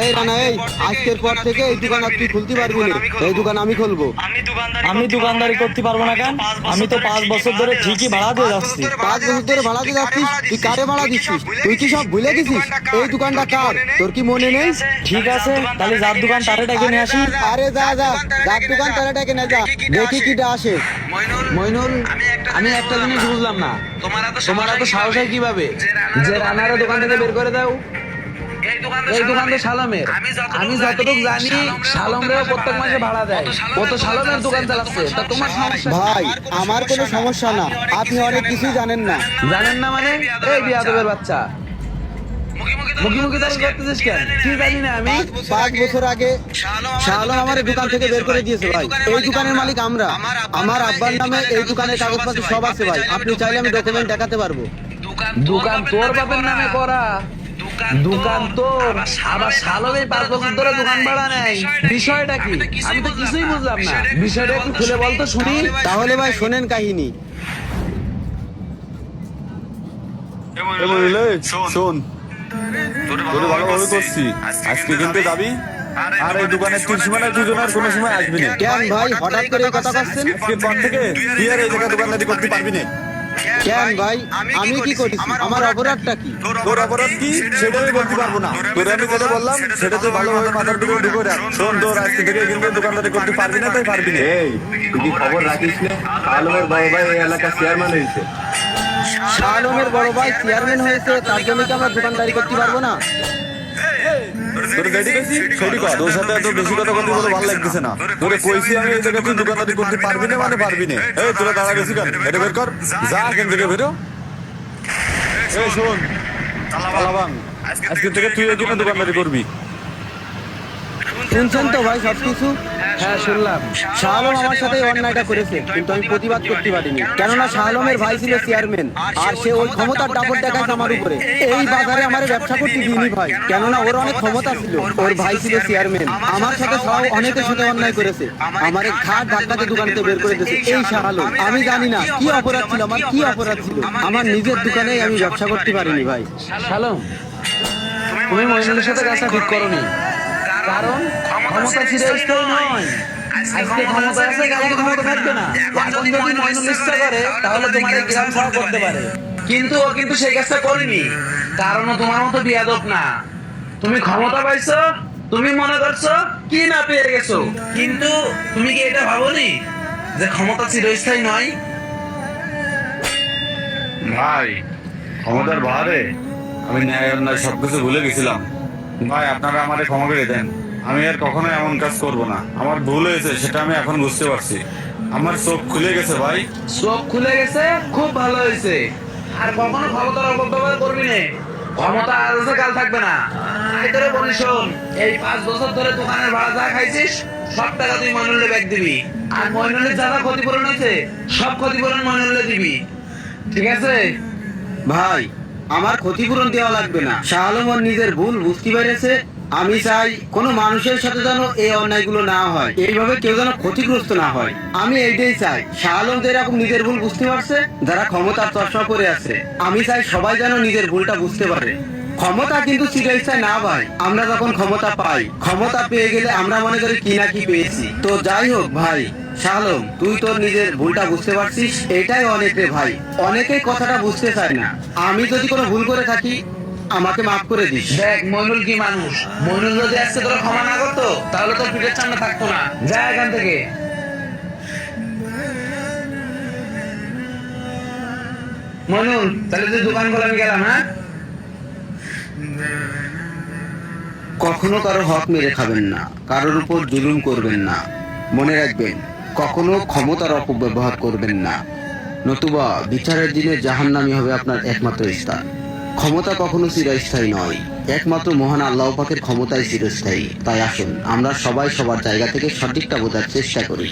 এই রানা, এই আজকের পর থেকে এই দোকান আর তুই খুলতে পারবি না। এই দোকান আমি খুলবো। আমি দোকানদারি করতে পারবো না কেন? আমি তো 5 বছর ধরে ঠিকই ভাড়া দিয়ে যাচ্ছি। 5 বছর ধরে ভাড়া দিয়ে যাচ্ছিস? তুই কারে ভাড়া দিচ্ছিস? তুই কি সব ভুলে গেছিস? এই দোকানটা কার, তোর কি মনে নেই? ঠিক আছে, তাহলে যার দোকান তারে ডেকে নিয়ে আসি। আরে যা যা, যার দোকান তারা ডেকে না, যা দেখি কিটা আসে। মইনুল, আমি একটা জিনিস বুঝলাম না, তোমার এত সাহস হয় কিভাবে যে রানারে দোকান থেকে বের করে দাও? এই দোকান তো শালমের। আমি যতটুকু জানি শালমরেও প্রত্যেক মাসে ভাড়া দেয়। ও তো শালমের দোকান চালাচ্ছে, তা তোমার সমস্যা? ভাই আমার কোনো সমস্যা না, আপনি অনেক কিছুই জানেন না। জানেন না মানে? এই বিয়াদবের বাচ্চা, মুখি মুখি দাবি করতেছিস কেন? কি জানি না আমি? 5 বছর আগে শাহ আলম আমার এই দোকান থেকে বের করে দিয়েছে ভাই। এই দোকানের মালিক আমরা। আমার আব্বার নামে এই দোকানের কাগজপত্র সব আছে ভাই, আপনি চাইলে আমি ডকুমেন্ট দেখাতে পারবো। দোকান তোর বাপের নামে করা? দোকান তোর, আবার শালম এই 5 বছর ধরে দোকান ভাড়া নেয়। বিষয়টা কি? আমি তো কিছুই বুঝলাম না। বিষয়টা একটু খুলে বলতো শুনি। তাহলে ভাই শোনেন কাহিনী। শোন, তোরে ভালোভাবে করছি, আজকে কিন্তু যাবি। আর এই দোকানের সীমানায় দুজন আর কোনো সময় আসবি না। কেন ভাই হঠাৎ করে এই কথা করছেন? আজকের পর থেকে তুই আর এই জায়গায় দোকানদারি করতে পারবি না। কেন ভাই, আমি কি করেছি? আমার অপরাধটা কি? তোর অপরাধ কি সেটা আমি বলতে পারবো না। তোরে আমি কথা বললাম সেটা তুই ভালোভাবে মাথার ভিতরে ঢুকে রাখ। শোন, তোর আজকে থেকে কিন্তু দোকানদারি করতে পারবি না, তাই পারবি না। এই তুই কি খবর রাখিস না? আলমের বড় ভাই এই এলাকার চেয়ারম্যান হয়েছে। শাহ আলমের বড় ভাই চেয়ারম্যান হয়েছে, তার জন্য কি আমরা দোকানদারি করতে পারবো না? তোর গাড়ি কইছি সেটি কর। তোর সাথে এত বেশি কথা বলতে বলে ভালো লাগতেছে না। তোরে কইছি আমি এই জায়গায় তুই দোকানদারি করতে পারবি না মানে পারবি না। এই তোরা দাঁড়া গেছি কেন? এটা বের কর, যা এখান থেকে বেরো। এই শোন তালাবান, আজকে থেকে তুই এখানে দোকানদারি করবি। শুনছেন তো ভাই সবকিছু? হ্যাঁ শুনলাম। শাহ আলম আমার সাথে এই অন্যায়টা করেছে, কিন্তু আমি প্রতিবাদ করতে পারিনি। কেননা শাহ আলমের ভাই ছিল চেয়ারম্যান, আর সে ওই ক্ষমতার দাপট দেখাচ্ছে আমার উপরে। এই বাজারে আমার ব্যবসা করতে দিইনি ভাই, কেননা ওর অনেক ক্ষমতা ছিল। ওর ভাই ছিল চেয়ারম্যান, আমার সাথে শাহ অনেকের সাথে অন্যায় করেছে। আমার ঘাট ধাক্কাতে দোকানকে বের করে দিয়েছে এই শাহ আলম। আমি জানি না কি অপরাধ ছিল আমার, কি অপরাধ ছিল। আমার নিজের দোকানেই আমি ব্যবসা করতে পারিনি ভাই। শালম, তুমি মইনুলের সাথে কাজটা ঠিক করোনি। কারণ ক্ষমতা চিরস্থায়ী নয়। আজকে ক্ষমতা আছে, কালকে ক্ষমতা থাকবে না। এখন যদি মইনুল ইচ্ছা করে তাহলে তোমার এই গ্রাম ছাড়া করতে পারে, কিন্তু ও কিন্তু সেই কাজটা করেনি। কারণ ও তোমার মতো বিয়াদব না। তুমি ক্ষমতা পাইছো, তুমি মনে করছো কি না পেয়ে গেছো, কিন্তু তুমি কি এটা ভাবোনি যে ক্ষমতা চিরস্থায়ী নয়? ভাই ক্ষমতার ভারে আমি ন্যায় অন্যায় সবকিছু ভুলে গেছিলাম। ভাই আপনারা আমারে ক্ষমা করে দেন, আমি আর কখনো এমন কাজ করব না। আমার ভুল হয়েছে সেটা আমি এখন বুঝতে পারছি। আমার চোখ খুলে গেছে ভাই। চোখ খুলে গেছে, খুব ভালো হয়েছে। আর কখনো ক্ষমতার অপব্যবহার করবি না। ক্ষমতা আজ আছে, কাল থাকবে না। তোরে বলি শোন, এই 5 বছর ধরে দোকানের ভাড়া যা খাইছিস সব টাকা তুই মইনুলে ব্যাগ দিবি। আর মইনুলের যারা ক্ষতিপূরণ হয়েছে সব ক্ষতিপূরণ মইনুলে দিবি, ঠিক আছে? ভাই আমার ক্ষতিপূরণ দেওয়া লাগবে না। শাহ আলম ওর নিজের ভুল বুঝতে পেরেছে। আমি চাই কোনো মানুষের সাথে যেন এই অন্যায়গুলো না হয়, এইভাবে কেউ যেন ক্ষতিগ্রস্ত না হয়। আমি এইটাই চাই। শাহ আলম যে এরকম নিজের ভুল বুঝতে পারছে, যারা ক্ষমতার চর্চা করে আছে, আমি চাই সবাই যেন নিজের ভুলটা বুঝতে পারে। ক্ষমতা কিন্তু চিরস্থায়ী না ভাই। আমরা যখন ক্ষমতা পাই, ক্ষমতা পেয়ে গেলে আমরা মনে করি কি না কি পেয়েছি। তো যাই হোক ভাই, শাহ আলম তুই তোর নিজের ভুলটা বুঝতে পারছিস, এটাই অনেক রে ভাই। অনেকেই কথাটা বুঝতে চায় না। আমি যদি কোনো ভুল করে থাকি আমাকে মাফ করে দিস। দেখ মইনুল কি মানুষ। মইনুল যদি আজকে তোরা ক্ষমা না করতো তাহলে তোর পিঠের সামনে থাকতো না। যা এখান থেকে। মইনুল, তাহলে তুই দোকান খোলা, আমি গেলাম। হ্যাঁ, কখনো কারো হক মেরে খাবেন না, কারোর উপর জুলুম করবেন না। মনে রাখবেন, কখনো ক্ষমতার অপব্যবহার করবেন না, নতুবা বিচারের দিনে জাহান্নামই হবে আপনার একমাত্র স্থান। ক্ষমতা কখনো চিরস্থায়ী নয়, একমাত্র মহান আল্লাহ পাকের ক্ষমতাই চিরস্থায়ী। তাই আসুন আমরা সবাই সবার জায়গা থেকে সঠিকটা বোঝার চেষ্টা করি।